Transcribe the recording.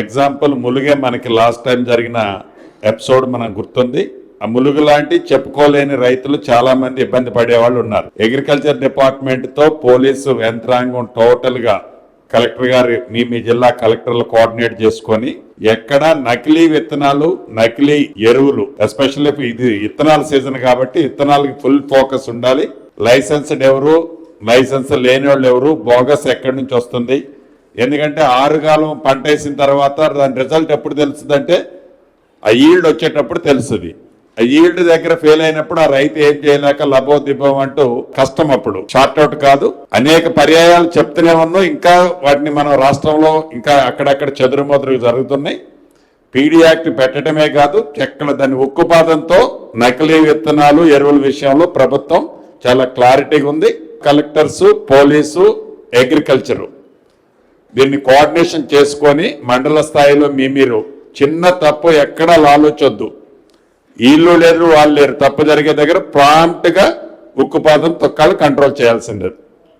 Example ములుగే మనకి last time జరిగిన episode మనకు గుర్తుంది. ఆ ములుగు లాంటి చెప్పుకోలేని రైతులు చాలా మంది ఇబ్బంది పడేవాళ్ళు ఉన్నారు. అగ్రికల్చర్ డిపార్ట్మెంట్ తో పోలీసు యంత్రాంగం టోటల్ గా కలెక్టర్ గారు మీ జిల్లా కలెక్టర్లు కోఆర్డినేట్ చేసుకొని ఎక్కడ నకిలీ విత్తనాలు, నకిలీ ఎరువులు, ఎస్పెషల్లీ ఇది విత్తనాల సీజన్ కాబట్టి విత్తనాలకి ఫుల్ ఫోకస్ ఉండాలి. లైసెన్స్డ్ ఎవరు, లైసెన్స్ లేని వాళ్ళు ఎవరు, బోగస్ ఎక్కడి నుంచి వస్తుంది. ఎందుకంటే ఆరుగాలం పంట వేసిన తర్వాత దాని రిజల్ట్ ఎప్పుడు తెలుస్తుందంటే ఆ ఈల్డ్ వచ్చేటప్పుడు తెలుస్తుంది. ఆ ఈల్డ్ దగ్గర ఫెయిల్ అయినప్పుడు ఆ రైతు ఏం చేయలేక లబోదిబ్బం అంటూ కష్టం. అప్పుడు షార్ట్అవుట్ కాదు. అనేక పర్యాయాలు చెప్తూనే ఉన్నాం. ఇంకా వాటిని మనం రాష్ట్రంలో ఇంకా అక్కడక్కడ చెదురుమదురు జరుగుతున్నాయి. పీడీ యాక్ట్ పెట్టడమే కాదు, ఎక్కడ దాని ఉక్కుపాదంతో నకిలీ విత్తనాలు, ఎరువుల విషయంలో ప్రభుత్వం చాలా క్లారిటీగా ఉంది. కలెక్టర్స్, పోలీసు, అగ్రికల్చరు దీన్ని కోఆర్డినేషన్ చేసుకొని మండల స్థాయిలో మీరు చిన్న తప్పు ఎక్కడా ఆలోచొద్దు. వీళ్ళు లేరు, వాళ్ళు లేరు, తప్పు జరిగే దగ్గర ప్రాంప్ట్ గా ఉక్కుపాదం తొక్కాలు కంట్రోల్ చేయాల్సిందే.